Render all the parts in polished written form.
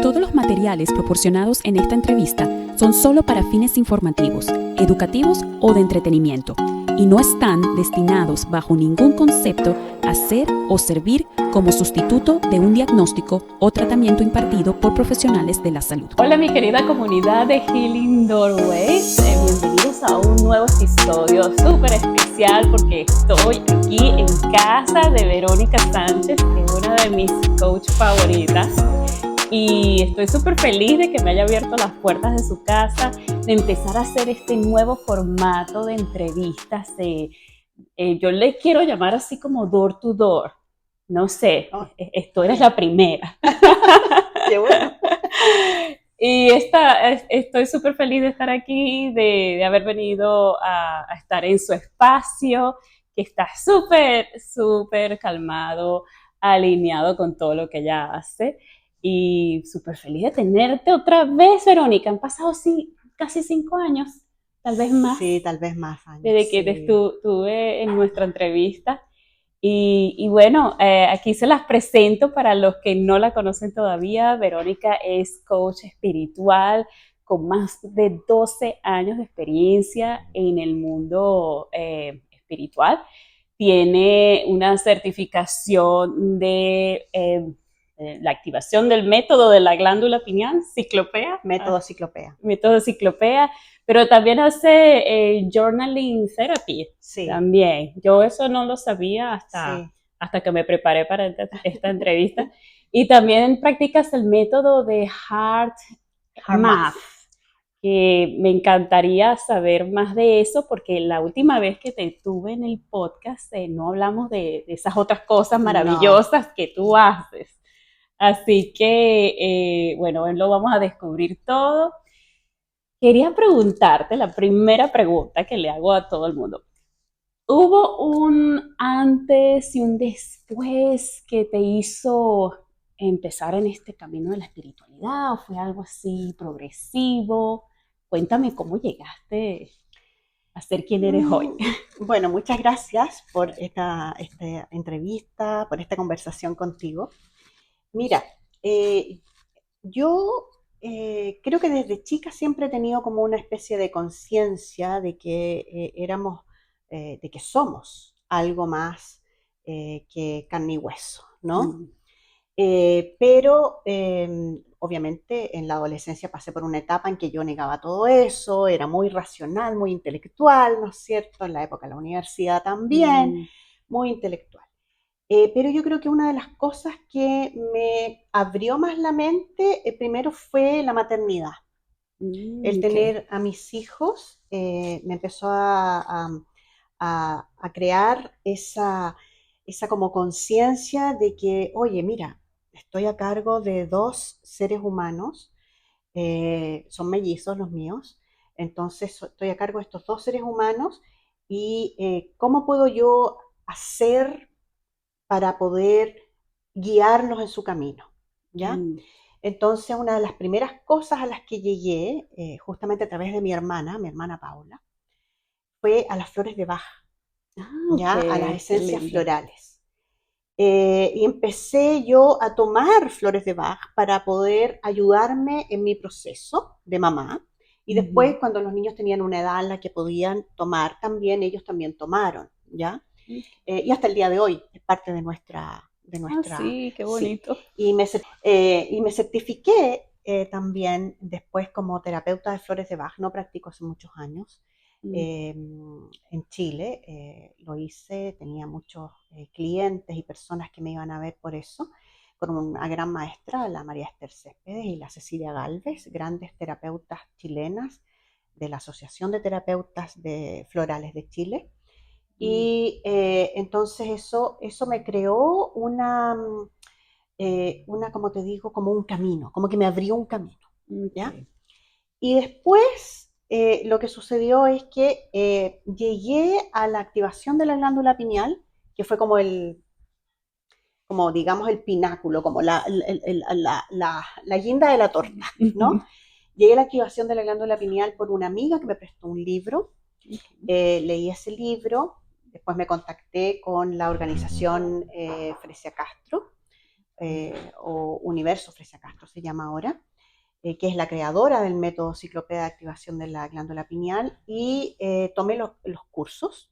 Todos los materiales proporcionados en esta entrevista son solo para fines informativos, educativos o de entretenimiento y no están destinados bajo ningún concepto a ser o servir como sustituto de un diagnóstico o tratamiento impartido por profesionales de la salud. Hola mi querida comunidad de Healing Doorways, bienvenidos a un nuevo episodio súper especial porque estoy aquí en casa de Verónica Sánchez, que es una de mis coach favoritas. Y estoy súper feliz de que me haya abierto las puertas de su casa, de empezar a hacer este nuevo formato de entrevistas. Yo le quiero llamar así como door to door. No sé, tú eres la primera. Qué bueno. Y estoy súper feliz de estar aquí, de haber venido a estar en su espacio, que está súper calmado, alineado con todo lo que ella hace. Y súper feliz de tenerte otra vez, Verónica. Han pasado casi 5 años, tal vez más. Sí, tal vez más años. Desde que estuve en nuestra entrevista. Y bueno, aquí se las presento para los que no la conocen todavía. Verónica es coach espiritual con más de 12 años de experiencia en el mundo espiritual. Tiene una certificación de la activación del método de la glándula pineal, ciclopea. Método ciclopea. Método ciclopea, pero también hace journaling therapy. Sí. También. Yo eso no lo sabía hasta que me preparé para esta entrevista. Y también practicas el método de Heart Math, que me encantaría saber más de eso, porque la última vez que te tuve en el podcast no hablamos de esas otras cosas maravillosas que tú haces. Así que, bueno, lo vamos a descubrir todo. Quería preguntarte, la primera pregunta que le hago a todo el mundo. ¿Hubo un antes y un después que te hizo empezar en este camino de la espiritualidad? ¿O fue algo así progresivo? Cuéntame cómo llegaste a ser quien eres hoy. Bueno, muchas gracias por esta entrevista, por esta conversación contigo. Mira, yo creo que desde chica siempre he tenido como una especie de conciencia de que de que somos algo más que carne y hueso, ¿no? Pero obviamente en la adolescencia pasé por una etapa en que yo negaba todo eso, era muy racional, muy intelectual, ¿no es cierto? En la época de la universidad también, muy intelectual. Pero yo creo que una de las cosas que me abrió más la mente primero fue la maternidad. El tener a mis hijos me empezó a crear esa como conciencia de que, oye, mira, estoy a cargo de 2 seres humanos, son mellizos los míos, entonces estoy a cargo de estos 2 seres humanos y cómo puedo yo hacer para poder guiarlos en su camino, ¿ya? Entonces, una de las primeras cosas a las que llegué, justamente a través de mi hermana Paula, fue a las flores de Bach, ¿ya? A las esencias florales. Y empecé yo a tomar flores de Bach para poder ayudarme en mi proceso de mamá. Y después, cuando los niños tenían una edad en la que podían tomar también, ellos también tomaron, ¿ya? Y hasta el día de hoy es parte de nuestra sí, qué bonito. Sí. Y me certifiqué también después como terapeuta de flores de Bach. No practico hace muchos años. En Chile lo hice, tenía muchos clientes y personas que me iban a ver por eso, con una gran maestra, la María Esther Céspedes y la Cecilia Galvez, grandes terapeutas chilenas de la Asociación de Terapeutas Florales de Chile. Y entonces eso me creó una, como te digo, como un camino, como que me abrió un camino, ¿ya? Y después lo que sucedió es que llegué a la activación de la glándula pineal, que fue como digamos el pináculo, como la guinda de la torta, ¿no? Llegué a la activación de la glándula pineal por una amiga que me prestó un libro, leí ese libro. Después me contacté con la organización Fresia Castro o Universo Fresia Castro se llama ahora, que es la creadora del método Ciclopea de activación de la glándula pineal, y tomé los cursos,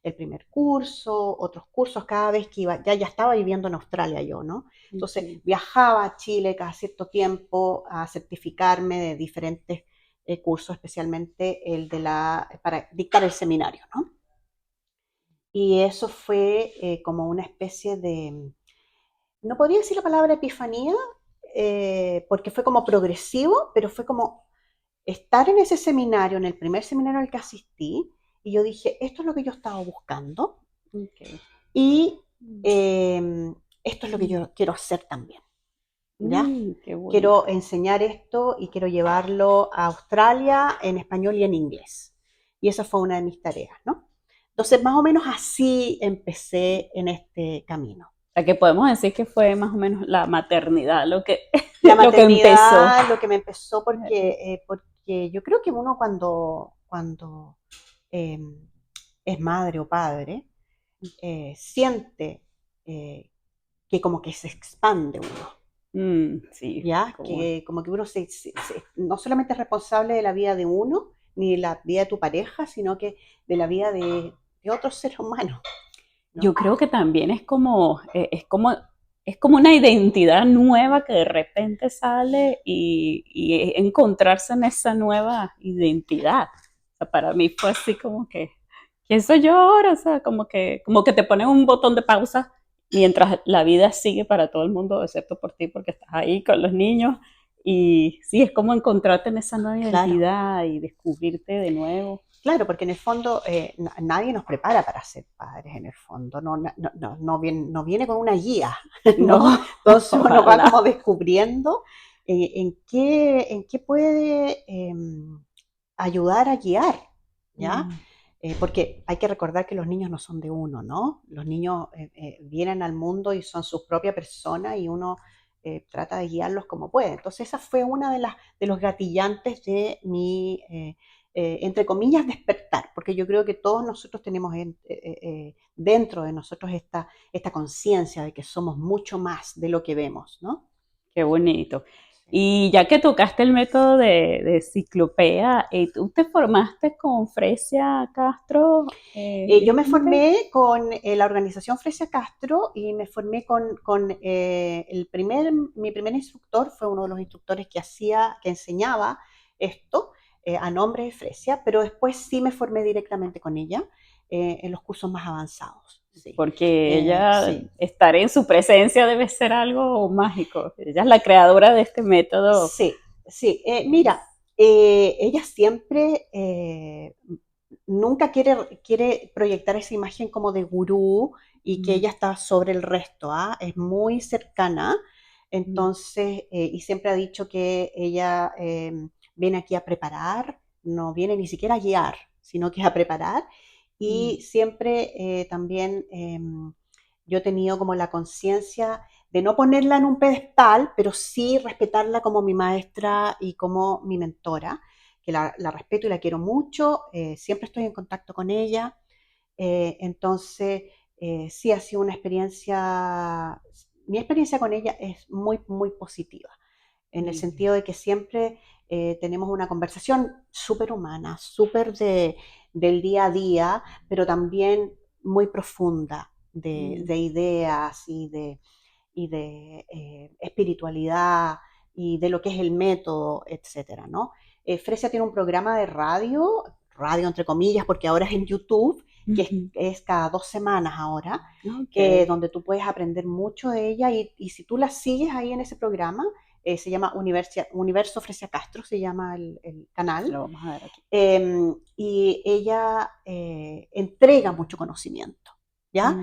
el primer curso, otros cursos, cada vez que iba, ya estaba viviendo en Australia yo, ¿no? Entonces viajaba a Chile cada cierto tiempo a certificarme de diferentes cursos, especialmente para dictar el seminario, ¿no? Y eso fue como una especie de, no podría decir la palabra epifanía, porque fue como progresivo, pero fue como estar en ese seminario, en el primer seminario al que asistí, y yo dije, esto es lo que yo estaba buscando, y esto es lo que yo quiero hacer también, ¿ya? Qué bueno. Quiero enseñar esto y quiero llevarlo a Australia en español y en inglés. Y esa fue una de mis tareas, ¿no? Entonces, más o menos así empecé en este camino. O sea, que podemos decir que fue más o menos la maternidad lo que, La lo que empezó. maternidad, lo que me empezó, porque yo creo que uno cuando es madre o padre, siente que como que se expande uno. Sí, ¿Ya? Que como que uno no solamente es responsable de la vida de uno, ni de la vida de tu pareja, sino que de la vida de otros seres humanos, ¿no? Yo creo que también es como una identidad nueva que de repente sale y encontrarse en esa nueva identidad. O sea, para mí fue así como que, ¿quién soy yo ahora? O sea, como que te ponen un botón de pausa mientras la vida sigue para todo el mundo, excepto por ti, porque estás ahí con los niños. Y sí, es como encontrarte en esa nueva identidad y descubrirte de nuevo. Claro, porque en el fondo nadie nos prepara para ser padres, en el fondo, no viene con una guía, ¿no? Entonces uno va como descubriendo en qué puede ayudar a guiar, ¿ya? Porque hay que recordar que los niños no son de uno, ¿no? Los niños vienen al mundo y son su propia persona y uno trata de guiarlos como puede. Entonces esa fue una de los gatillantes de mi, entre comillas, despertar, porque yo creo que todos nosotros tenemos dentro de nosotros esta conciencia de que somos mucho más de lo que vemos, ¿no? Qué bonito. Y ya que tocaste el método de Ciclopea, ¿tú te formaste con Fresia Castro? Yo me formé con la organización Fresia Castro y me formé con mi primer instructor, fue uno de los instructores que enseñaba esto a nombre de Fresia, pero después sí me formé directamente con ella en los cursos más avanzados. Sí. Porque ella, estar en su presencia debe ser algo mágico. Ella es la creadora de este método. Sí. Mira, ella siempre nunca quiere proyectar esa imagen como de gurú y que ella está sobre el resto, ¿ah? Es muy cercana, entonces, y siempre ha dicho que ella viene aquí a preparar, no viene ni siquiera a guiar, sino que a preparar. Y siempre también yo he tenido como la conciencia de no ponerla en un pedestal, pero sí respetarla como mi maestra y como mi mentora, que la respeto y la quiero mucho, siempre estoy en contacto con ella, entonces sí ha sido una experiencia, mi experiencia con ella es muy, muy positiva, en el sentido de que siempre tenemos una conversación súper humana, súper del día a día, pero también muy profunda de ideas y de espiritualidad y de lo que es el método, etcétera, ¿no? Fresia tiene un programa de radio entre comillas, porque ahora es en YouTube, que es cada 2 semanas ahora, donde tú puedes aprender mucho de ella y si tú la sigues ahí en ese programa, se llama Universo Fresia Castro, se llama el canal. Lo vamos a ver aquí. Y ella entrega mucho conocimiento, ¿ya?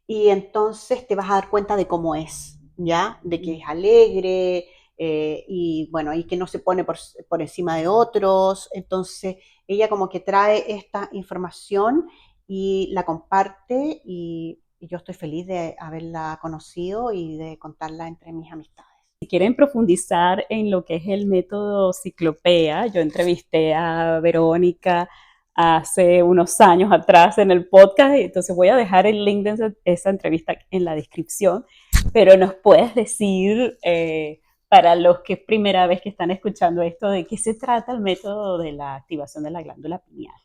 Y entonces te vas a dar cuenta de cómo es, ¿ya? De que es alegre y bueno, y que no se pone por encima de otros. Entonces ella como que trae esta información y la comparte y yo estoy feliz de haberla conocido y de contarla entre mis amistades. Si quieren profundizar en lo que es el método Ciclopea, yo entrevisté a Verónica hace unos años atrás en el podcast, entonces voy a dejar el link de esa entrevista en la descripción. pero nos puedes decir, para los que es primera vez que están escuchando esto, ¿de qué se trata el método de la activación de la glándula pineal?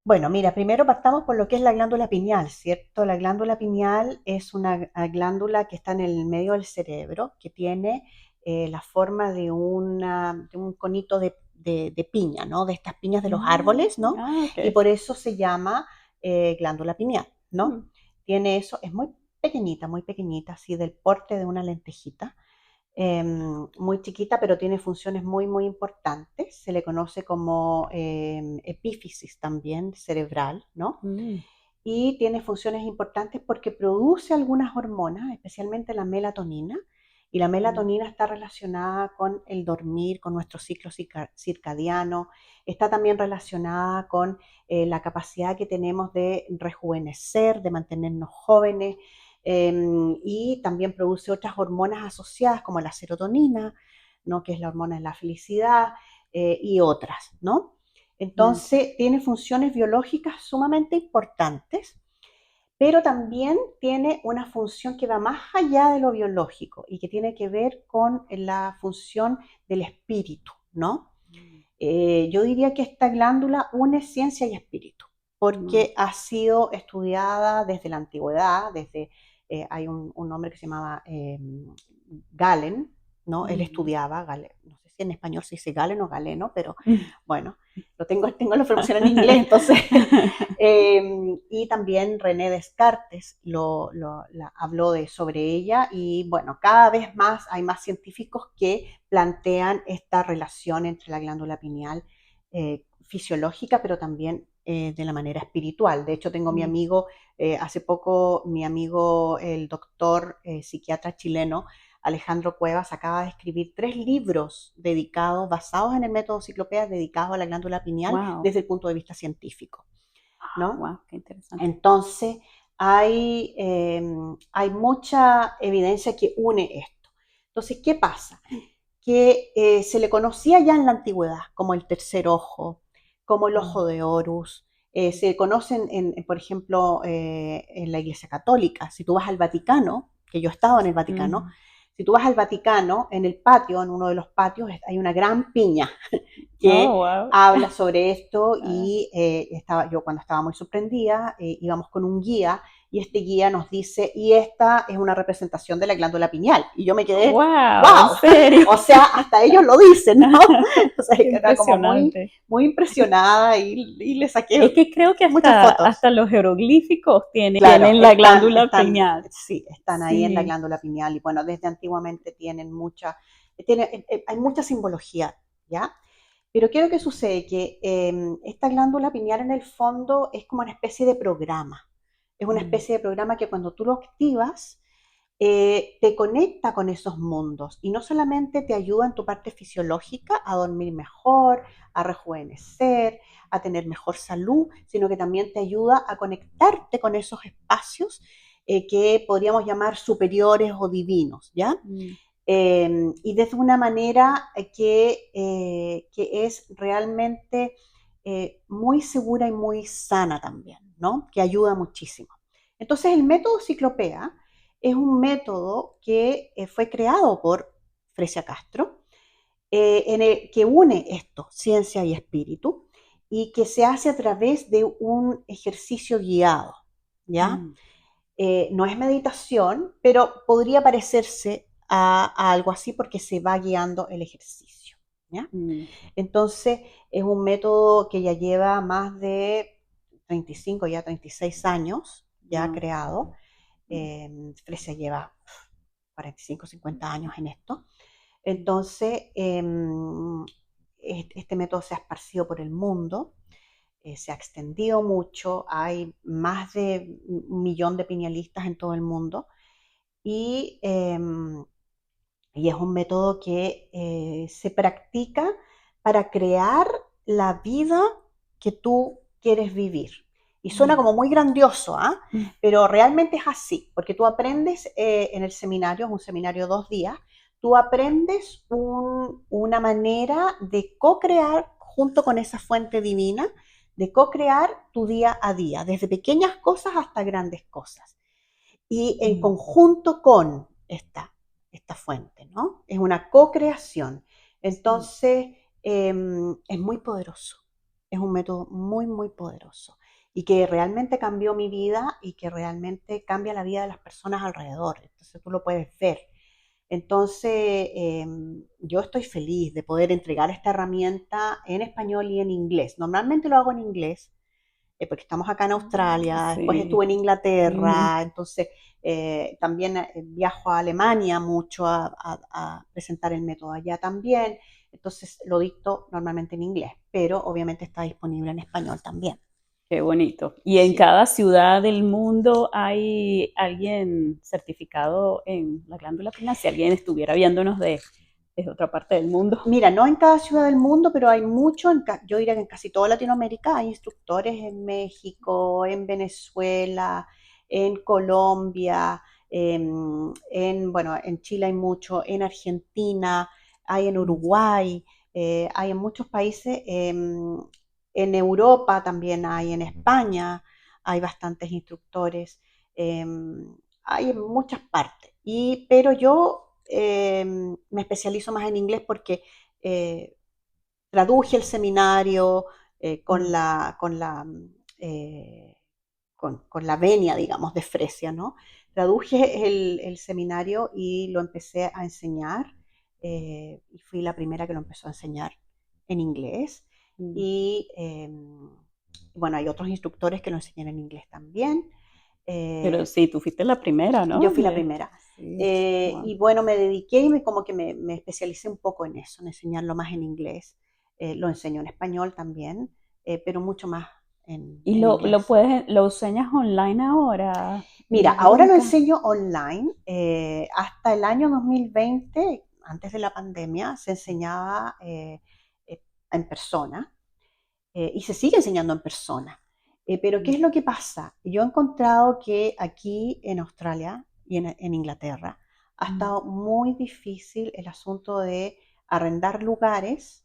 Bueno, mira, primero partamos por lo que es la glándula pineal, ¿cierto? La glándula pineal es una glándula que está en el medio del cerebro, que tiene la forma de un conito de piña, ¿no? De estas piñas de los árboles, ¿no? Okay. Y por eso se llama glándula pineal, ¿no? Tiene eso, es muy pequeñita, así del porte de una lentejita. Muy chiquita, pero tiene funciones muy, muy importantes. Se le conoce como epífisis también cerebral, ¿no? Y tiene funciones importantes porque produce algunas hormonas, especialmente la melatonina, y la melatonina está relacionada con el dormir, con nuestro ciclo circadiano, está también relacionada con la capacidad que tenemos de rejuvenecer, de mantenernos jóvenes, y también produce otras hormonas asociadas como la serotonina, ¿no? Que es la hormona de la felicidad, y otras, ¿no? Entonces, tiene funciones biológicas sumamente importantes, pero también tiene una función que va más allá de lo biológico y que tiene que ver con la función del espíritu, ¿no? Yo diría que esta glándula une ciencia y espíritu, porque ha sido estudiada desde la antigüedad, hay un hombre que se llamaba Galen, ¿no? Él estudiaba, Galen, no sé si en español se dice Galen o Galeno, pero bueno, tengo la información en inglés, entonces. Y también René Descartes habló sobre ella, y bueno, cada vez más hay más científicos que plantean esta relación entre la glándula pineal fisiológica, pero también de la manera espiritual. De hecho, tengo mi amigo, hace poco mi amigo, el doctor psiquiatra chileno, Alejandro Cuevas, acaba de escribir 3 libros basados en el método Ciclopea, dedicados a la glándula pineal desde el punto de vista científico, ¿no? Wow, qué interesante. Entonces, hay mucha evidencia que une esto. Entonces, ¿qué pasa? Que se le conocía ya en la antigüedad como el tercer ojo, como el ojo de Horus. Se conocen, por ejemplo, en la Iglesia Católica. Si tú vas al Vaticano, que yo he estado en el Vaticano, si tú vas al Vaticano, en el patio, en uno de los patios, hay una gran piña que habla sobre esto, y yo cuando estaba muy sorprendida, íbamos con un guía, y este guía nos dice, y esta es una representación de la glándula pineal. Y yo me quedé, ¡wow! ¿En serio? O sea, hasta ellos lo dicen, ¿no? O sea, era como muy impresionada, y le saqué es que creo que muchas fotos. Hasta los jeroglíficos tienen la glándula pineal. Sí, están ahí en la glándula pineal, y bueno, desde antiguamente hay mucha simbología, ¿ya? Pero ¿qué es lo que sucede? Que esta glándula pineal en el fondo es como una especie de programa. Es una especie de programa que cuando tú lo activas, te conecta con esos mundos, y no solamente te ayuda en tu parte fisiológica a dormir mejor, a rejuvenecer, a tener mejor salud, sino que también te ayuda a conectarte con esos espacios que podríamos llamar superiores o divinos, ¿ya? Y desde una manera que es realmente muy segura y muy sana también, ¿no? Que ayuda muchísimo. Entonces, el método Ciclopea es un método que fue creado por Fresia Castro, que une esto, ciencia y espíritu, y que se hace a través de un ejercicio guiado, ¿ya? No es meditación, pero podría parecerse a algo así, porque se va guiando el ejercicio, ¿ya? Entonces, es un método que ya lleva más de 35, ya 36 años ya creado. Fresia lleva 45, 50 años en esto. Entonces, este método se ha esparcido por el mundo, se ha extendido mucho, hay más de 1 millón de pinealistas en todo el mundo, y es un método que se practica para crear la vida que tú quieres vivir. Y suena como muy grandioso, pero realmente es así, porque tú aprendes en el seminario, es un seminario 2 días, tú aprendes una manera de co-crear junto con esa fuente divina, de co-crear tu día a día, desde pequeñas cosas hasta grandes cosas. y en conjunto con esta fuente, ¿no? Es una co-creación. Entonces, es muy poderoso. Es un método muy, muy poderoso y que realmente cambió mi vida y que realmente cambia la vida de las personas alrededor. Entonces, tú lo puedes ver. Entonces, yo estoy feliz de poder entregar esta herramienta en español y en inglés. Normalmente lo hago en inglés, porque estamos acá en Australia, después Sí. estuve en Inglaterra, entonces también viajo a Alemania mucho a presentar el método allá también, entonces lo dicto normalmente en inglés, pero obviamente está disponible en español también. Qué bonito. ¿Y en Sí. cada ciudad del mundo hay alguien certificado en la glándula pineal? Si alguien estuviera viéndonos desde otra parte del mundo. Mira, no en cada ciudad del mundo, pero hay mucho, yo diría que en casi toda Latinoamérica hay instructores en México, en Venezuela, en Colombia, bueno, en Chile hay mucho, en Argentina, hay en Uruguay, hay en muchos países, en Europa también hay, en España hay bastantes instructores, hay en muchas partes. Pero yo me especializo más en inglés porque eh, traduje el seminario con eh, con la venia, digamos, de Fresia, ¿no? Traduje el seminario y lo empecé a enseñar y fui la primera que lo empezó a enseñar en inglés. Y bueno, hay otros instructores que lo enseñan en inglés también. Pero sí, tú fuiste la primera, ¿no? Yo fui la primera. Sí. Wow. Y bueno, me dediqué y como que me especialicé un poco en eso, en enseñarlo más en inglés. Lo enseño en español también, pero mucho más ¿Y en inglés. lo enseñas online ahora? Mira, ¿Vives ahora en lo casa? enseño online. Hasta el año 2020, antes de la pandemia, se enseñaba en persona. Y se sigue enseñando en persona. Pero ¿qué es lo que pasa? Yo he encontrado que aquí en Australia y en Inglaterra ha estado muy difícil el asunto de arrendar lugares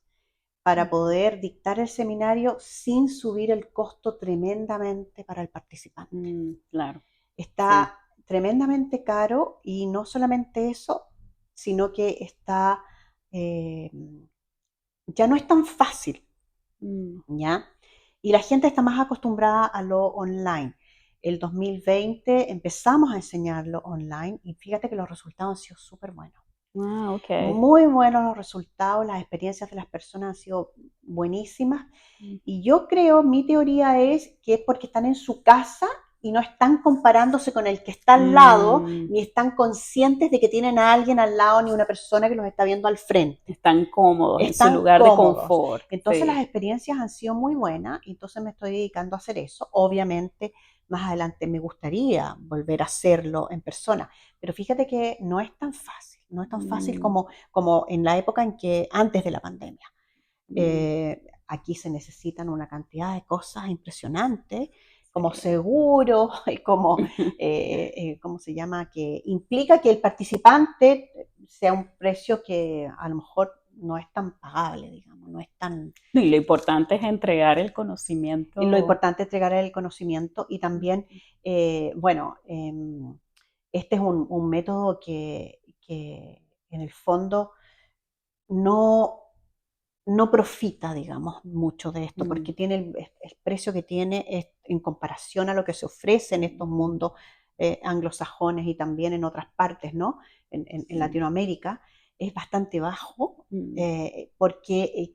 para poder dictar el seminario sin subir el costo tremendamente para el participante. Claro, sí. Está tremendamente caro y no solamente eso, sino que está, ya no es tan fácil. ¿Ya? Y la gente está más acostumbrada a lo online. El 2020 empezamos a enseñarlo online y fíjate que los resultados han sido súper buenos. Ah, ok. Muy buenos los resultados, las experiencias de las personas han sido buenísimas. Y yo creo, mi teoría es que es porque están en su casa y no están comparándose con el que está al lado, ni están conscientes de que tienen a alguien al lado, ni una persona que los está viendo al frente. Están cómodos en su Están lugar de cómodos. confort. Entonces Sí. las experiencias han sido muy buenas y entonces me estoy dedicando a hacer eso. Obviamente más adelante me gustaría volver a hacerlo en persona, pero fíjate que no es tan fácil, no es tan fácil como en la época en que antes de la pandemia. Aquí se necesitan una cantidad de cosas impresionantes, como Sí. seguros, como, ¿cómo se llama? Que implica que el participante sea un precio que a lo mejor no es tan pagable, digamos, no es tan... Y lo importante es entregar el Lo conocimiento. importante es entregar el conocimiento y también, bueno, este es un método que en el fondo no no profita, digamos, mucho de esto, porque tiene el precio que tiene es, en comparación a lo que se ofrece en estos mundos anglosajones y también en otras partes, ¿no? En Latinoamérica, es bastante bajo porque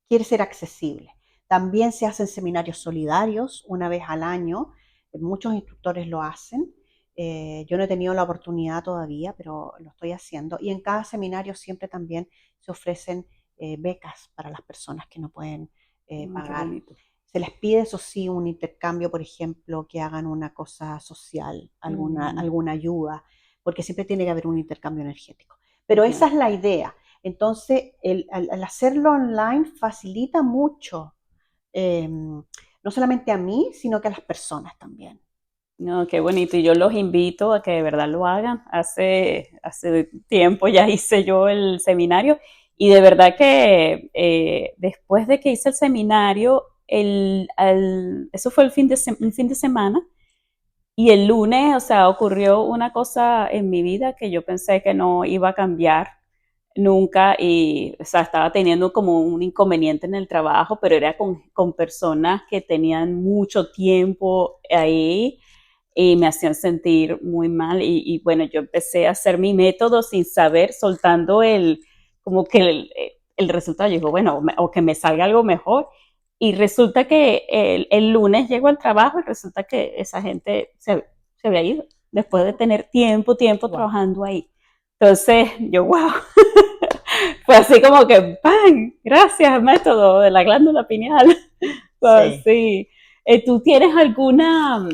quiere ser accesible. También se hacen seminarios solidarios una vez al año, muchos instructores lo hacen. Yo no he tenido la oportunidad todavía, pero lo estoy haciendo. Y en cada seminario siempre también se ofrecen becas para las personas que no pueden Qué pagar. bonito. Se les pide, eso sí, un intercambio, por ejemplo, que hagan una cosa social, alguna ayuda, porque siempre tiene que haber un intercambio energético. Pero esa es la idea. Entonces, al hacerlo online facilita mucho, no solamente a mí, sino que a las personas también. No, qué bonito. Y yo los invito a que de verdad lo hagan. Hace tiempo ya hice yo el seminario y de verdad que después de que hice el seminario, eso fue un fin de semana, Y el lunes, o sea, ocurrió una cosa en mi vida que yo pensé que no iba a cambiar nunca y, o sea, estaba teniendo como un inconveniente en el trabajo, pero era con personas que tenían mucho tiempo ahí y me hacían sentir muy mal y bueno, yo empecé a hacer mi método sin saber, soltando como que el resultado. Yo digo, bueno, o que me salga algo mejor. Y resulta que el lunes llego al trabajo y resulta que esa gente se había ido después de tener tiempo Wow. trabajando ahí. Entonces, yo, wow, fue así como que, ¡pam! Gracias, método de la glándula pineal. Sí. Sí. ¿Tú tienes alguna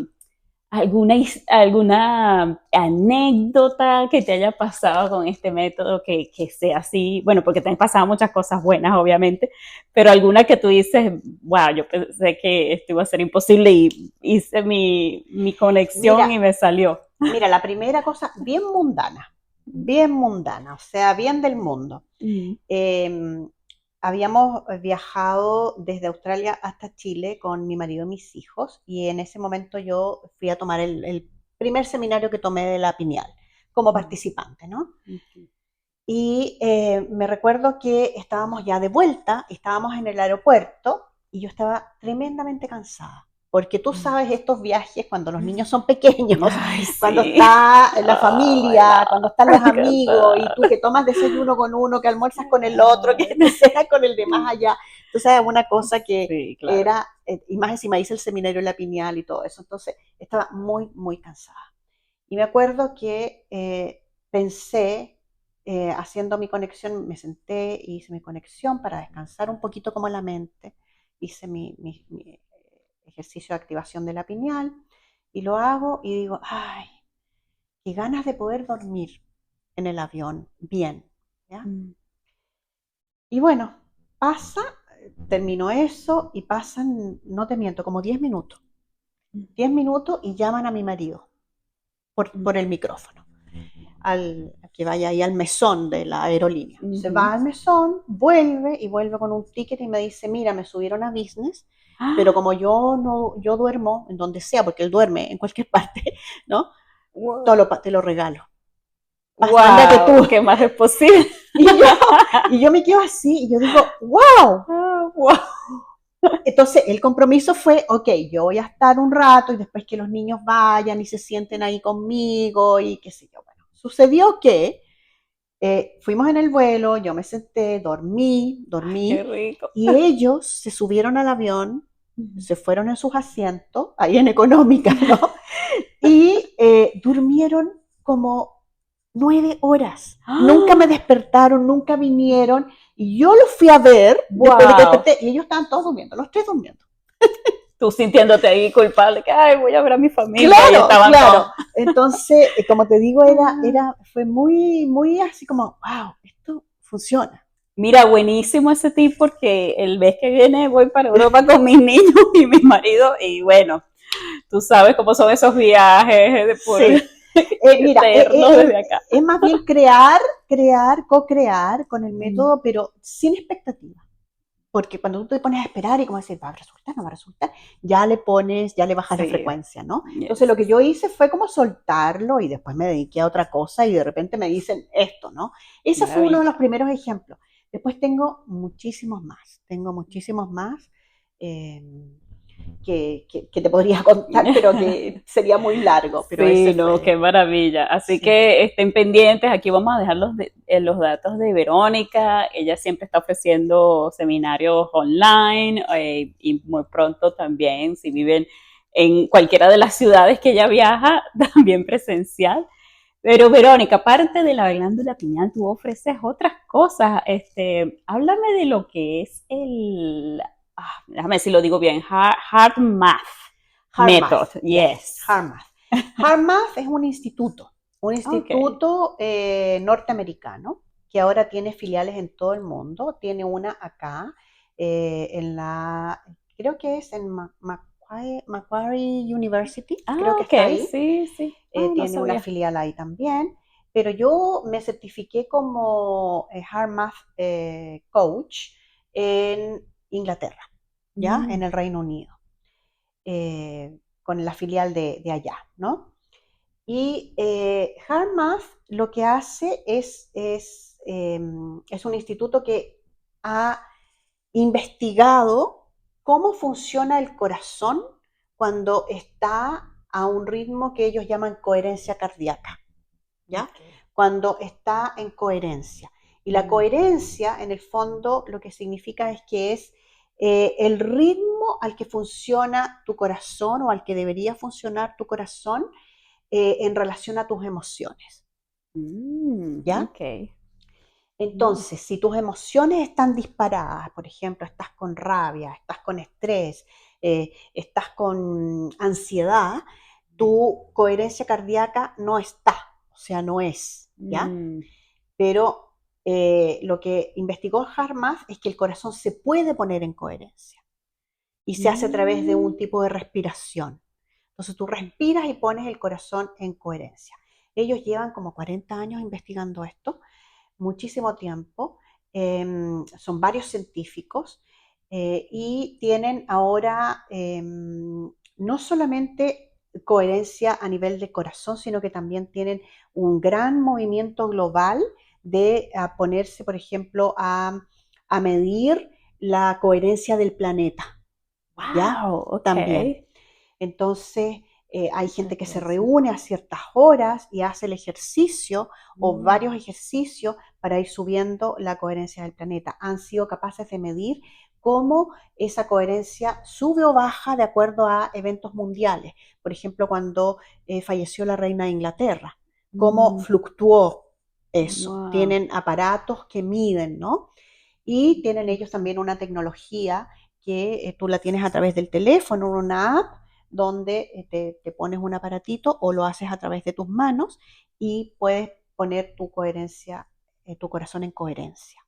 anécdota que te haya pasado con este método que sea así? Bueno, porque te han pasado muchas cosas buenas, obviamente, pero alguna que tú dices, wow, yo pensé que esto iba a ser imposible y hice mi conexión Mira, y me salió. mira, la primera cosa, bien mundana, o sea, bien del mundo. Mm. Habíamos viajado desde Australia hasta Chile con mi marido y mis hijos, y en ese momento yo fui a tomar el primer seminario que tomé de la pineal como participante, ¿no? Okay. Y me recuerdo que estábamos ya de vuelta, estábamos en el aeropuerto y yo estaba tremendamente cansada. Porque tú sabes, estos viajes cuando los niños son pequeños, Ay, cuando sí. está la Oh, my familia, cuando están los God. Me amigos y encanta. tú que tomas desayuno con uno, que almuerzas con el otro, que te cenas con el de más allá. Tú sabes, una cosa que Sí, claro. era, y más encima hice el seminario en la pineal y todo eso. Entonces estaba muy, muy cansada. Y me acuerdo que pensé, haciendo mi conexión, me senté y hice mi conexión para descansar un poquito como la mente. Hice mi ejercicio de activación de la pineal y lo hago y digo, ay, qué ganas de poder dormir en el avión bien, ¿ya? Mm. Y bueno, pasa, terminó eso y pasan, no te miento, como 10 minutos. 10 minutos y llaman a mi marido por el micrófono. Que vaya ahí al mesón de la aerolínea. Se va al mesón, vuelve y vuelve con un ticket y me dice, mira, me subieron a business, pero como yo no, yo duermo en donde sea, porque él duerme en cualquier parte, ¿no? Te lo regalo. Ándate tú. Wow, ¿qué más es posible? Y yo, y yo me quedo así y yo digo, wow. Wow. Entonces el compromiso fue, ok, yo voy a estar un rato y después que los niños vayan y se sienten ahí conmigo y qué sé yo. Bueno, sucedió que fuimos en el vuelo, yo me senté, Qué rico. y ellos se subieron al avión, se fueron en sus asientos, ahí en económica, ¿no? Y durmieron como 9 horas. Nunca me despertaron, nunca vinieron. Y yo los fui a ver después de que Wow. desperté, y ellos estaban todos durmiendo, los tres durmiendo. Tú sintiéndote ahí culpable, que ay, voy a ver a mi familia y Claro, estaban claro. todos. Entonces, como te digo, fue muy, muy así como, wow, esto funciona. Mira, buenísimo ese tip porque el mes que viene voy para Europa con mis niños y mi marido y bueno, tú sabes cómo son esos viajes por Sí. Mira, eternos desde acá. es más bien co-crear con el método, pero sin expectativa. Porque cuando tú te pones a esperar y como decir, va a resultar, no va a resultar, ya le bajas la Sí, frecuencia, ¿no? Entonces yes. lo que yo hice fue como soltarlo y después me dediqué a otra cosa y de repente me dicen esto, ¿no? Ese fue uno de los Maravilla. primeros ejemplos. Después tengo muchísimos más eh, que te podría contar, pero que sería muy largo, pero ese Sí, no, fue, qué maravilla. Así sí. que estén pendientes. Aquí vamos a dejar los datos de Verónica. Ella siempre está ofreciendo seminarios online y muy pronto también, si viven en cualquiera de las ciudades que ella viaja, también presencial. Pero Verónica, aparte de la glándula pineal, tú ofreces otras cosas. Háblame de lo que es déjame ver si lo digo bien, Heart Math Method. HeartMath, yes, Yes. HeartMath. HeartMath es un Okay. instituto norteamericano que ahora tiene filiales en todo el mundo. Tiene una acá, creo que es en Macquarie University, creo que está Ok, ahí. sí, sí. No Tiene una sabía. filial ahí también. Pero yo me certifiqué como HeartMath Coach en Inglaterra, ¿ya? Mm. En el Reino Unido. Eh, con la filial de allá, ¿no? Y HeartMath lo que hace es un instituto que ha investigado cómo funciona el corazón cuando está a un ritmo que ellos llaman coherencia cardíaca, ¿ya? Okay. Cuando está en coherencia. Y la coherencia, en el fondo, lo que significa es que es el ritmo al que funciona tu corazón o al que debería funcionar tu corazón en relación a tus emociones, ¿ya? Ok. Entonces, si tus emociones están disparadas, por ejemplo, estás con rabia, estás con estrés, estás con ansiedad, tu coherencia cardíaca no está, o sea, no es, ¿ya? Pero lo que investigó HeartMath es que el corazón se puede poner en coherencia y se hace a través de un tipo de respiración. Entonces tú respiras y pones el corazón en coherencia. Ellos llevan como 40 años investigando esto, muchísimo tiempo, son varios científicos y tienen ahora no solamente coherencia a nivel de corazón, sino que también tienen un gran movimiento global de ponerse, por ejemplo, a medir la coherencia del planeta, ¿ya? Wow, ok. También. Entonces, hay gente que se Interesante. reúne a ciertas horas y hace el ejercicio o Mm. varios ejercicios para ir subiendo la coherencia del planeta. Han sido capaces de medir cómo esa coherencia sube o baja de acuerdo a eventos mundiales. Por ejemplo, cuando falleció la reina de Inglaterra, cómo Mm. fluctuó eso. Wow. Tienen aparatos que miden, ¿no? Y tienen ellos también una tecnología que tú la tienes a través del teléfono, una app, donde te pones un aparatito o lo haces a través de tus manos y puedes poner tu coherencia, tu corazón en coherencia.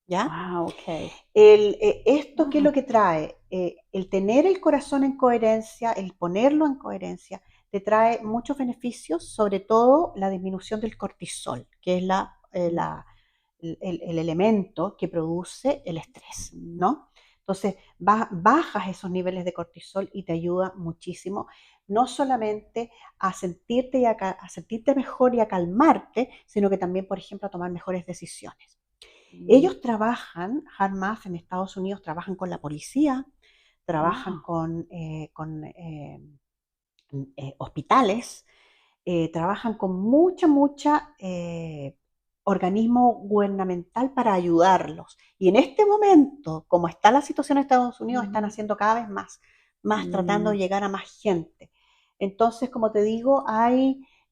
¿Ya? Wow, ok. Esto, ¿qué es lo Wow. que trae? El tener el corazón en coherencia, el ponerlo en coherencia, te trae muchos beneficios, sobre todo la disminución del cortisol, que es el elemento que produce el estrés, Mm. ¿no? Entonces, bajas esos niveles de cortisol y te ayuda muchísimo, no solamente a sentirte, a sentirte mejor y a calmarte, sino que también, por ejemplo, a tomar mejores decisiones. Mm. Ellos trabajan, HeartMath en Estados Unidos, trabajan con la policía, trabajan Wow. con hospitales, trabajan con mucha organismo gubernamental para ayudarlos. Y en este momento, como está la situación en Estados Unidos, están Mm. haciendo cada vez más tratando Mm. de llegar a más gente. Entonces, como te digo,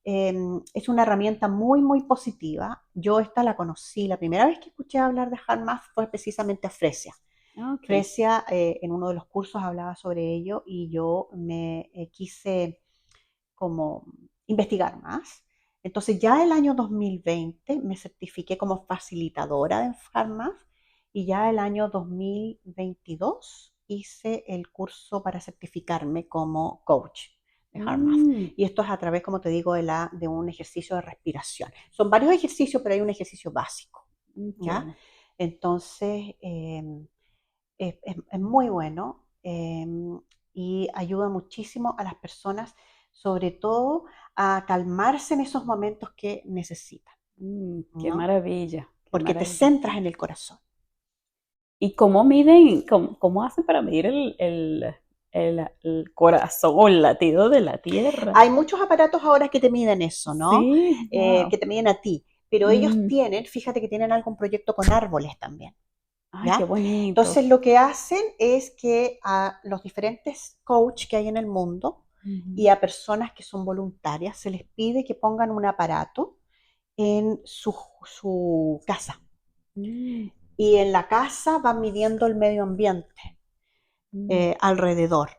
es una herramienta muy positiva. Yo esta la conocí, la primera vez que escuché hablar de HeartMath fue precisamente a Fresia. Ok. Fresia en uno de los cursos hablaba sobre ello y yo me quise como investigar más. Entonces ya el año 2020 me certifiqué como facilitadora de HeartMath y ya el año 2022 hice el curso para certificarme como coach de HeartMath. Mm. Y esto es a través, como te digo, de un ejercicio de respiración. Son varios ejercicios, pero hay un ejercicio básico, ¿ya? Entiendo. Entonces, es muy bueno y ayuda muchísimo a las personas, sobre todo a calmarse en esos momentos que necesitan, Qué ¿no? maravilla, qué Porque te maravilla. centras en el corazón. ¿Y cómo miden, cómo hacen para medir el corazón o el latido de la tierra? Hay muchos aparatos ahora que te miden eso, ¿no? Sí, wow. Que te miden a ti, pero ellos tienen, fíjate que tienen algún proyecto con árboles también, Ay, qué ¿ya? bonito. Entonces lo que hacen es que a los diferentes coaches que hay en el mundo y Ujú. a personas que son voluntarias se les pide que pongan un aparato en su casa. Mm. Y en la casa van midiendo el medio ambiente Mm. alrededor.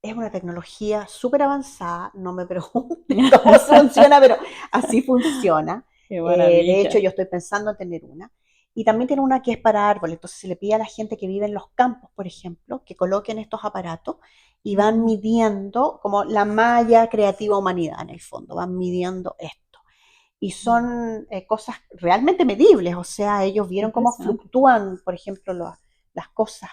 Es una tecnología súper avanzada, no me preguntes cómo funciona, pero así funciona. Qué De hecho, maravilla. yo estoy pensando en tener una. Y también tiene una que es para árboles, entonces se le pide a la gente que vive en los campos, por ejemplo, que coloquen estos aparatos y van Mm. midiendo como la malla creativa humanidad en el fondo, van midiendo esto. Y Mm. son cosas realmente medibles, o sea, ellos Qué vieron cómo impresionante. fluctúan, por ejemplo, las cosas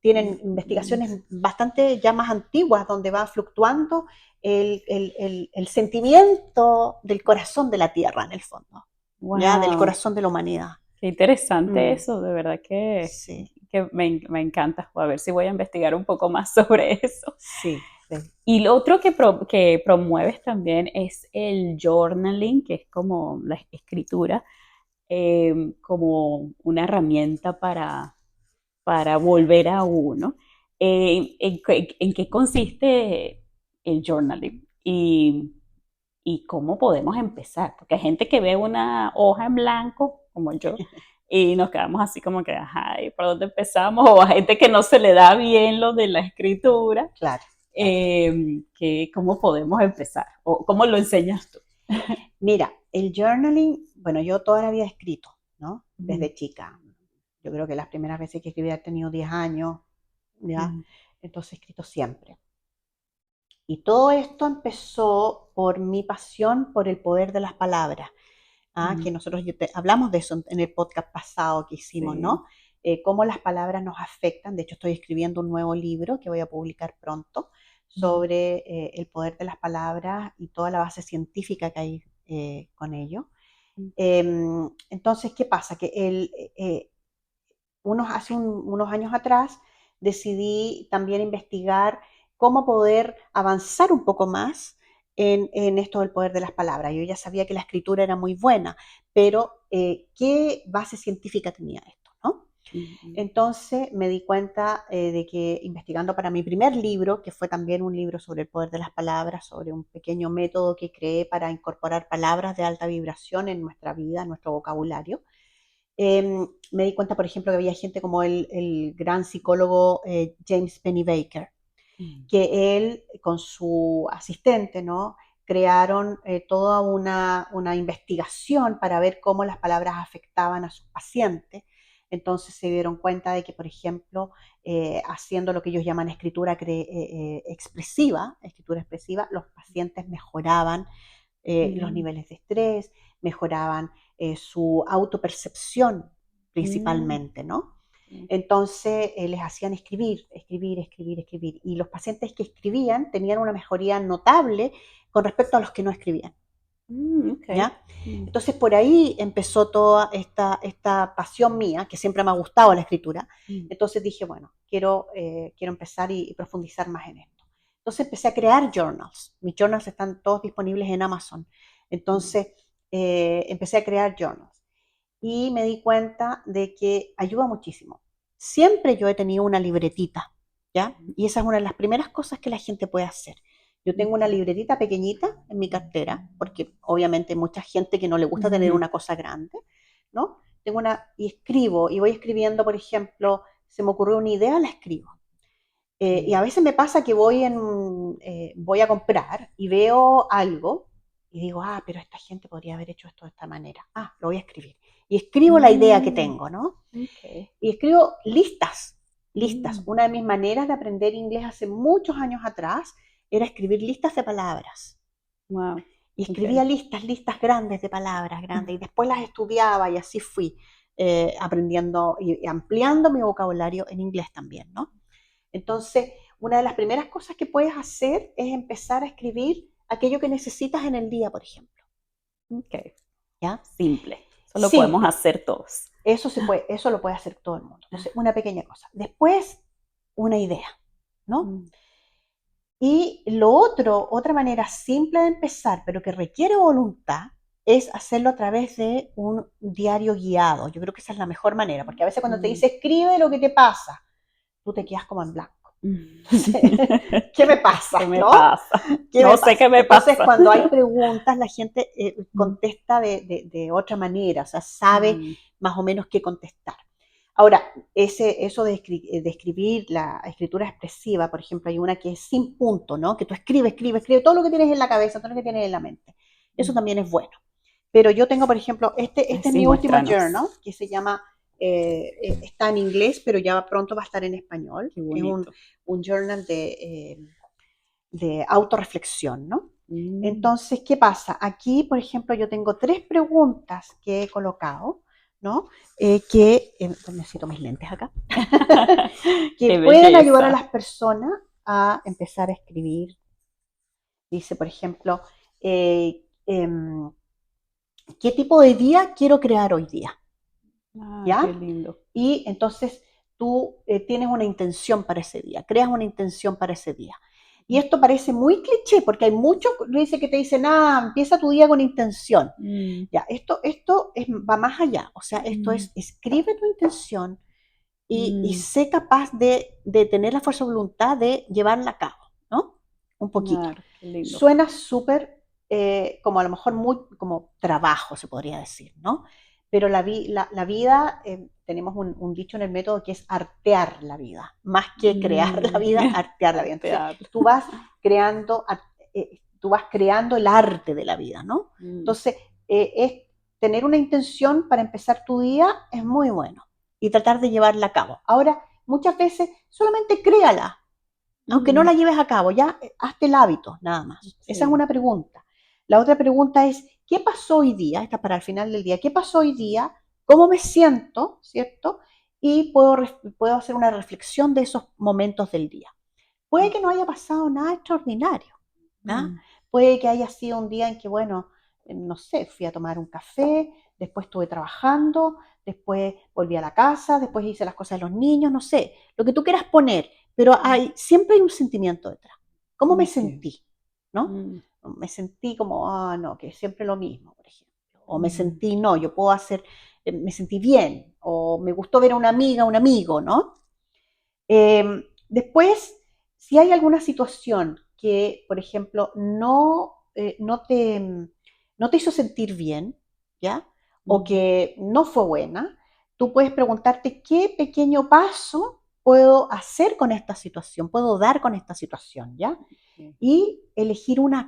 tienen investigaciones bastante ya más antiguas donde va fluctuando el sentimiento del corazón de la Tierra en el fondo, ¿ya? Del Wow, corazón de la humanidad. qué interesante Mm, eso, de verdad sí, que me encanta. A ver si voy a investigar un poco más sobre eso. sí, sí. Y lo otro que promueves también es el journaling, que es como la escritura, como una herramienta para volver a uno. En qué consiste el journaling? Y cómo podemos empezar, porque hay gente que ve una hoja en blanco, como yo, y nos quedamos así como que, ajá, ¿y por dónde empezamos? O a gente que no se le da bien lo de la escritura, Claro, claro. ¿cómo podemos empezar? ¿O cómo lo enseñas tú? Mira, el journaling, bueno, yo toda la vida he escrito, ¿no? Mm, Desde chica. Yo creo que las primeras veces que escribí he tenido 10 años, ¿ya? mm, Entonces he escrito siempre. Y todo esto empezó por mi pasión por el poder de las palabras, que mm, nosotros hablamos de eso en el podcast pasado que hicimos, sí. ¿no? Cómo las palabras nos afectan. De hecho, estoy escribiendo un nuevo libro que voy a publicar pronto Mm, sobre el poder de las palabras y toda la base científica que hay con ello. mm, Entonces, ¿qué pasa? Que hace unos años atrás decidí también investigar cómo poder avanzar un poco más en esto del poder de las palabras. Yo ya sabía que la escritura era muy buena, pero ¿qué base científica tenía esto, no? mm, mm, Entonces me di cuenta de que investigando para mi primer libro, que fue también un libro sobre el poder de las palabras, sobre un pequeño método que creé para incorporar palabras de alta vibración en nuestra vida, en nuestro vocabulario, me di cuenta, por ejemplo, que había gente como el gran psicólogo James Pennebaker, mm, que él con su asistente, ¿no? Crearon toda una investigación para ver cómo las palabras afectaban a sus pacientes. Entonces se dieron cuenta de que, por ejemplo, haciendo lo que ellos llaman escritura expresiva, los pacientes mejoraban los mm, niveles de estrés, mejoraban su autopercepción mm, principalmente, ¿no? mm. Entonces les hacían escribir, escribir, escribir, escribir. Y los pacientes que escribían tenían una mejoría notable con respecto a los que no escribían, Ok. ¿ya? Mm, Entonces por ahí empezó toda esta pasión mía, que siempre me ha gustado la escritura. mm, Entonces dije, bueno, quiero empezar y profundizar más en esto. Entonces empecé a crear journals. Mis journals están todos disponibles en Amazon. mm, Entonces empecé a crear journals y me di cuenta de que ayuda muchísimo. Siempre yo he tenido una libretita, ¿ya? Y esa es una de las primeras cosas que la gente puede hacer. Yo tengo una mm, libretita pequeñita en mi cartera, porque obviamente hay mucha gente que no le gusta tener mm, una cosa grande, ¿no? Y escribo, y voy escribiendo, por ejemplo, se me ocurrió una idea, la escribo. Y a mm, veces me pasa que voy a comprar y veo algo y digo, pero esta gente podría haber hecho esto de esta manera. Lo voy a escribir. Y escribo la idea que mm, tengo, ¿no? ok. Y escribo listas, listas. Mm, Una de mis maneras de aprender inglés hace muchos años atrás era escribir listas de palabras. wow. Y Ok. escribía listas, listas grandes de palabras grandes. Y después las estudiaba y así fui aprendiendo y ampliando mi vocabulario en inglés también, ¿no? Entonces, una de las primeras cosas que puedes hacer es empezar a escribir aquello que necesitas en el día, por ejemplo. Ok. ¿Ya? Simple. Eso lo podemos Simple. hacer todos. Eso lo puede hacer todo el mundo. Entonces, una pequeña cosa. Después, una idea, ¿no? Mm, Y otra manera simple de empezar, pero que requiere voluntad, es hacerlo a través de un diario guiado. Yo creo que esa es la mejor manera, porque a veces cuando te mm, dice escribe lo que te pasa, tú te quedas como en blanco. mm. Entonces, ¿qué me ¿Qué pasa? me ¿No? pasa? ¿Qué me No sé pasa? qué me Entonces, pasa. cuando hay preguntas, la gente Mm, contesta de otra manera, o sea, sabe mm, más o menos qué contestar. Ahora, eso de escribir la escritura expresiva, por ejemplo, hay una que es sin punto, ¿no? Que tú escribes, escribes, escribes todo lo que tienes en la cabeza, todo lo que tienes en la mente. Eso mm. también es bueno. Pero yo tengo, por ejemplo, Ay, este es sí, mi último muéstranos. journal, que se llama, está en inglés, pero ya pronto va a estar en español. Qué Es bonito. un journal de autorreflexión, ¿no? Mm, Entonces, ¿qué pasa? Aquí, por ejemplo, yo tengo 3 preguntas que he colocado ¿no? Que, necesito mis lentes acá, que Qué pueden ayudar a belleza. las personas a empezar a escribir. Dice, por ejemplo, eh, em, ¿qué tipo de día quiero crear hoy día? Ah, qué ¿Ya? lindo. Y entonces tú tienes una intención para ese día, creas una intención para ese día. Y esto parece muy cliché porque hay muchos que te dicen, empieza tu día con intención. Mm, Ya, va más allá. O sea, esto mm, es, escribe tu intención y mm. sé capaz de tener la fuerza de voluntad de llevarla a cabo, ¿no? Un poquito. Claro, qué lindo. Suena súper, como a lo mejor muy, como trabajo, se podría decir, ¿no? Pero la vida, tenemos un dicho en el método que es artear la vida, más que crear la Mm, vida, artear la vida. Entonces, artear. tú vas creando, tú vas creando el arte de la vida, ¿no? Mm, Entonces, es tener una intención para empezar tu día es muy bueno y tratar de llevarla a cabo. Ahora, muchas veces solamente créala, aunque no mm, la lleves a cabo, ya hazte el hábito, nada más. Esa es sí. una pregunta. La otra pregunta es, ¿qué pasó hoy día? Esta para el final del día. ¿Qué pasó hoy día? ¿Cómo me siento? ¿Cierto? Y puedo hacer una reflexión de esos momentos del día. Puede que no haya pasado nada extraordinario, ¿ah? Mm, Puede que haya sido un día en que, bueno, no sé, fui a tomar un café, después estuve trabajando, después volví a la casa, después hice las cosas de los niños, no sé, lo que tú quieras poner, pero siempre hay un sentimiento detrás. ¿Cómo me ok. sentí? ¿No? Mm, Me sentí como, no, que es siempre lo mismo, por ejemplo. O me mm, sentí, no, yo puedo hacer, me sentí bien, o me gustó ver a una amiga, un amigo, ¿no? Después, si hay alguna situación que, por ejemplo, no te hizo sentir bien, ¿ya? O mm, que no fue buena, tú puedes preguntarte qué pequeño paso puedo hacer con esta situación, puedo dar con esta situación, ¿ya? ok. Y elegir una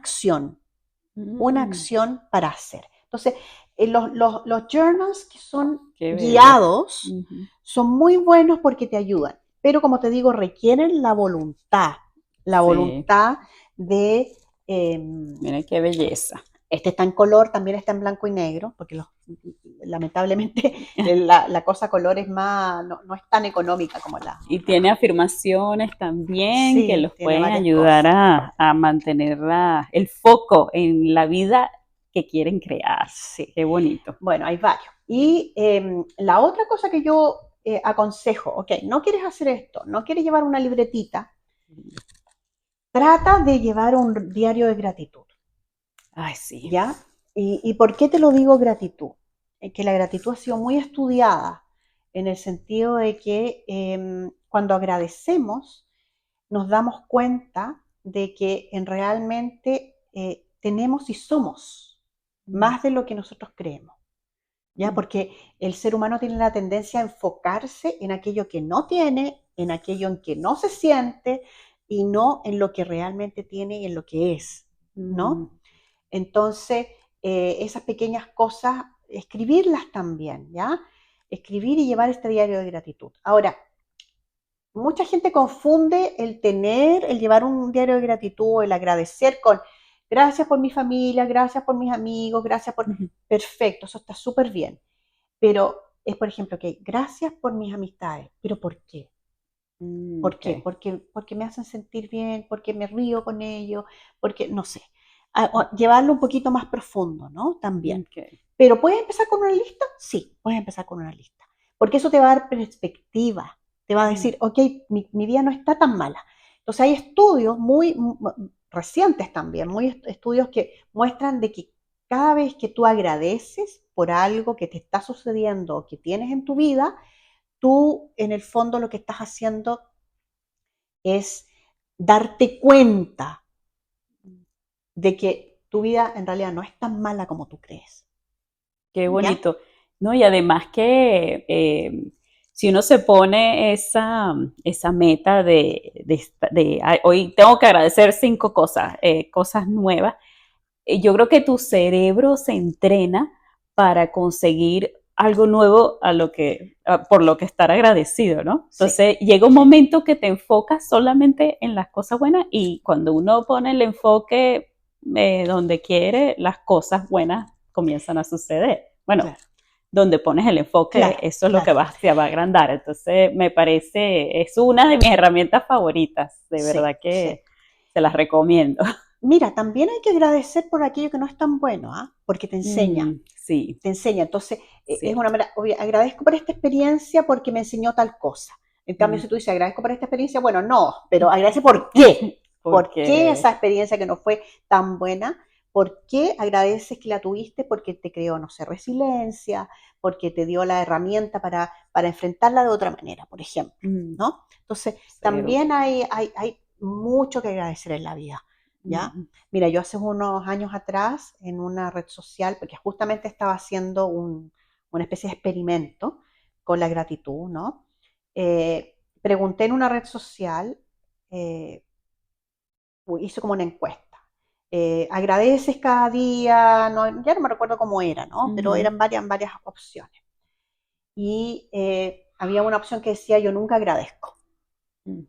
Mm, acción para hacer. Entonces, los journals que son qué bello. guiados Ujú. son muy buenos porque te ayudan, pero como te digo, requieren la Sí, voluntad de... eh, mira qué belleza. este está en color, también está en blanco y negro, porque lamentablemente la cosa color es más, no es tan económica como la Y otra. tiene afirmaciones también que Sí, los tiene pueden varias ayudar cosas. a mantener el foco en la vida que quieren crear. Sí. Qué bonito. Bueno, hay varios. Y la otra cosa que yo aconsejo, ok, no quieres hacer esto, no quieres llevar una libretita, trata de llevar un diario de gratitud, Ay, sí. ¿ya? ¿Y por qué te lo digo gratitud? Que la gratitud ha sido muy estudiada en el sentido de que cuando agradecemos nos damos cuenta de que realmente tenemos y somos Mm, más de lo que nosotros creemos. ¿Ya? mm, Porque el ser humano tiene la tendencia a enfocarse en aquello que no tiene, en aquello en que no se siente y no en lo que realmente tiene y en lo que es, mm. ¿no? Entonces, esas pequeñas cosas, escribirlas también, ¿ya? Escribir y llevar este diario de gratitud. Ahora, mucha gente confunde el llevar un diario de gratitud, el agradecer con gracias por mi familia, gracias por mis amigos, gracias por... Ujú. Perfecto, eso está súper bien. Pero es, por ejemplo, que gracias por mis amistades. ¿Pero por qué? ¿Por Ok, qué? Porque me hacen sentir bien, porque me río con ellos, porque, no sé. Llevarlo un poquito más profundo, ¿no? También. ok. Pero ¿puedes empezar con una lista? Sí, puedes empezar con una lista. Porque eso te va a dar perspectiva. Te va a Mm, decir, ok, mi vida no está tan mala. Entonces hay estudios muy recientes también, estudios que muestran de que cada vez que tú agradeces por algo que te está sucediendo o que tienes en tu vida, tú en el fondo lo que estás haciendo es darte cuenta de que tu vida en realidad no es tan mala como tú crees. qué ¿Ya? bonito. No, y además que si uno se pone esa meta "Ay, hoy tengo que agradecer 5 cosas, cosas nuevas", yo creo que tu cerebro se entrena para conseguir algo nuevo por lo que estar agradecido, ¿no? Sí, Entonces llega un sí. momento que te enfocas solamente en las cosas buenas y cuando uno pone el enfoque donde quiere, las cosas buenas comienzan a suceder. Bueno, Claro. donde pones el enfoque, Claro, eso es lo claro. que se va a agrandar. Entonces, me parece, es una de mis herramientas favoritas, de Sí, verdad sí. que se las recomiendo. Mira, también hay que agradecer por aquello que no es tan bueno, ¿ah? Porque te enseña, Sí, te enseña. Entonces, es una cierto. manera, oye, agradezco por esta experiencia porque me enseñó tal cosa. En cambio, Mm. si tú dices agradezco por esta experiencia, bueno, no, pero agradece por qué. ¿Por qué Porque, esa experiencia que no fue tan buena? ¿Por qué agradeces que la tuviste? Porque te creó, no sé, resiliencia, porque te dio la herramienta para enfrentarla de otra manera, por ejemplo, ¿no? Entonces, cero. también hay mucho que agradecer en la vida, ¿ya? Mm, Mira, yo hace unos años atrás en una red social, porque justamente estaba haciendo una especie de experimento con la gratitud, ¿no? Pregunté en una red social, eh, hice como una encuesta. ¿Agradeces cada día? No, ya no me recuerdo cómo era, ¿no? Pero ujú, eran varias opciones. Y había una opción que decía yo nunca agradezco. mm.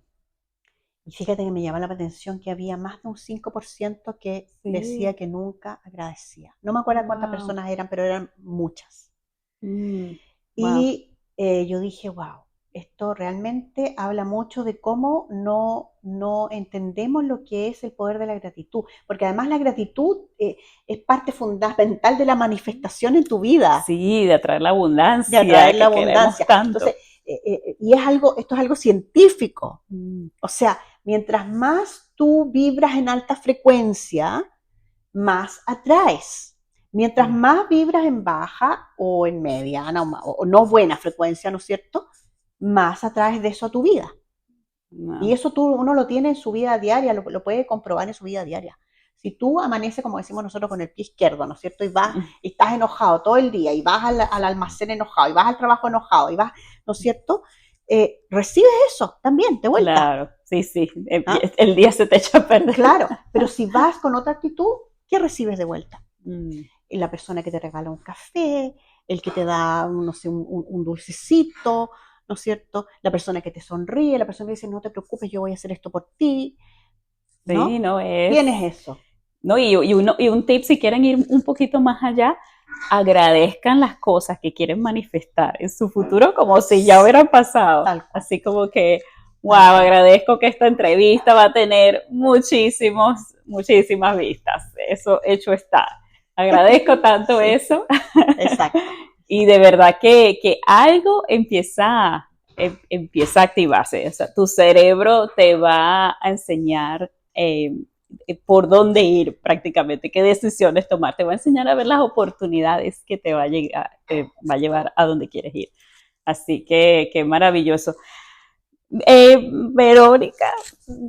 Y fíjate que me llamaba la atención que había más de un 5% que decía Sí, que nunca agradecía. No me acuerdo cuántas wow. personas eran, pero eran muchas. Wow. Y yo dije, wow, esto realmente habla mucho de cómo no entendemos lo que es el poder de la gratitud, porque además la gratitud es parte fundamental de la manifestación en tu vida, Sí, de atraer la de atraer abundancia la que queremos abundancia. tanto. Entonces, esto es algo científico. Mm, O sea, mientras más tú vibras en alta frecuencia, más atraes. Mientras mm, más vibras en baja o en mediana o no buena frecuencia, ¿no es cierto? Más atraes de eso a tu vida. Y no. eso uno lo tiene en su vida diaria, lo puede comprobar en su vida diaria. Si tú amaneces, como decimos nosotros, con el pie izquierdo, ¿no es cierto? Y vas, Mm, y estás enojado todo el día, y vas al almacén enojado, y vas al trabajo enojado, y vas, ¿no es cierto? Recibes eso también, de vuelta. claro, sí, sí. ¿Ah? El día se te echa a perder. Claro, pero si vas con otra actitud, ¿qué recibes de vuelta? Mm, La persona que te regala un café, el que te da, no sé, un dulcecito, ¿no es cierto? La persona que te sonríe, la persona que dice, no te preocupes, yo voy a hacer esto por ti, sí, ¿no? no es. Tienes eso. No, y un tip, si quieren ir un poquito más allá, agradezcan las cosas que quieren manifestar en su futuro como si ya hubieran pasado. Tal cual, Así como que, wow, tal cual. agradezco que esta entrevista va a tener muchísimas vistas. Eso hecho está. Agradezco tanto Sí, eso exacto, y de exacto. verdad que algo empieza a activarse. O sea, tu cerebro te va a enseñar por dónde ir prácticamente, qué decisiones tomar. Te va a enseñar a ver las oportunidades que te va a llevar a donde quieres ir. Así que qué maravilloso. Verónica,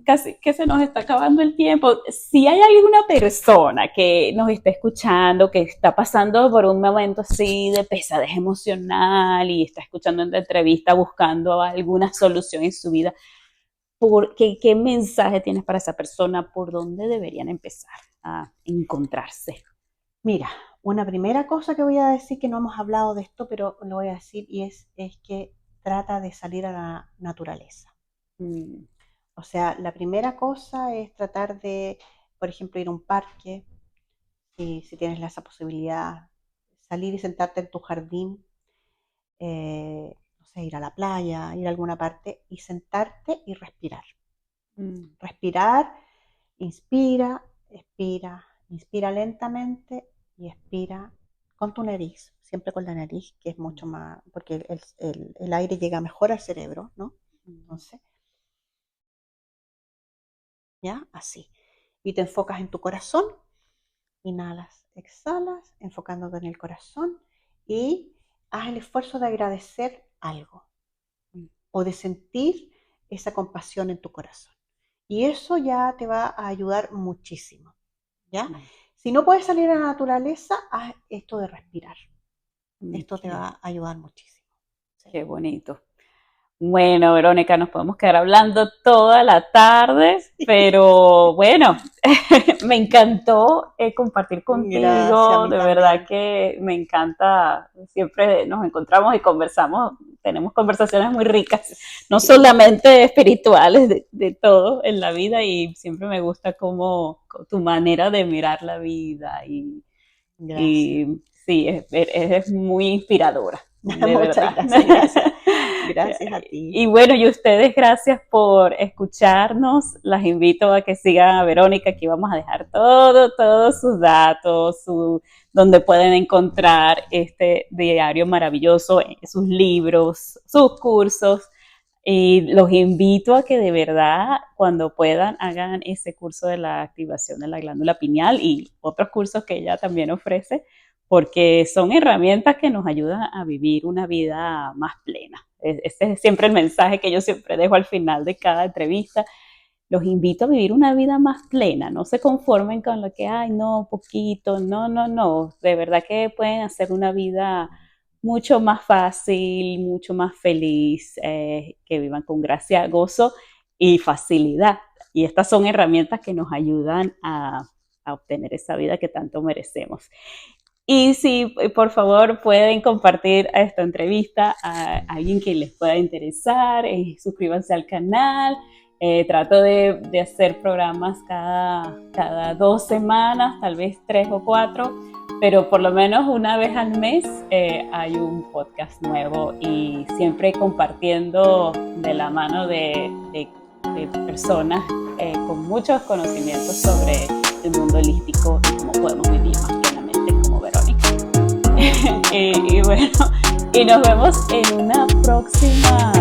casi que se nos está acabando el tiempo. Si hay alguna persona que nos está escuchando, que está pasando por un momento así de pesadez emocional y está escuchando esta entrevista buscando alguna solución en su vida, ¿qué mensaje tienes para esa persona? ¿Por dónde deberían empezar a encontrarse? Mira, una primera cosa que voy a decir, que no hemos hablado de esto, pero lo voy a decir, y es que trata de salir a la naturaleza. Mm, O sea, la primera cosa es tratar de, por ejemplo, ir a un parque, si tienes esa posibilidad, salir y sentarte en tu jardín, no sé, ir a la playa, ir a alguna parte y sentarte y respirar. mm, Respirar, inspira, expira, inspira lentamente y expira con tu nariz, siempre con la nariz, que es mucho más, porque el aire llega mejor al cerebro, ¿no? mm, Entonces, ya, así. Y te enfocas en tu corazón. Inhalas, exhalas, enfocándote en el corazón y haz el esfuerzo de agradecer algo mm, o de sentir esa compasión en tu corazón. Y eso ya te va a ayudar muchísimo, ¿ya? mm. Si no puedes salir a la naturaleza, haz esto de respirar. Esto te Ok, va a ayudar muchísimo. Sí. qué bonito. Bueno, Verónica, nos podemos quedar hablando toda la tarde, pero bueno, me encantó compartir Gracias, a contigo, mí de verdad también. que me encanta, siempre nos encontramos y conversamos, tenemos conversaciones muy ricas, no Sí, solamente espirituales, de todo en la vida y siempre me gusta como tu manera de mirar la vida gracias. y sí, eres muy inspiradora. Muchas gracias. Gracias a ti. Y bueno, y ustedes, gracias por escucharnos. Las invito a que sigan a Verónica. Aquí vamos a dejar todos sus datos, donde pueden encontrar este diario maravilloso, sus libros, sus cursos. Y los invito a que de verdad, cuando puedan, hagan ese curso de la activación de la glándula pineal y otros cursos que ella también ofrece, porque son herramientas que nos ayudan a vivir una vida más plena. Ese es siempre el mensaje que yo siempre dejo al final de cada entrevista. Los invito a vivir una vida más plena, no se conformen con lo que, ay, no, poquito, no. De verdad que pueden hacer una vida mucho más fácil, mucho más feliz, que vivan con gracia, gozo y facilidad. Y estas son herramientas que nos ayudan a obtener esa vida que tanto merecemos. Y si por favor pueden compartir esta entrevista a alguien que les pueda interesar, suscríbanse al canal. Trato de hacer programas cada 2 semanas, tal vez 3 o 4, pero por lo menos una vez al mes hay un podcast nuevo y siempre compartiendo de la mano de personas con muchos conocimientos sobre el mundo holístico y cómo podemos vivir más plenamente como Verónica. y bueno, y nos vemos en una próxima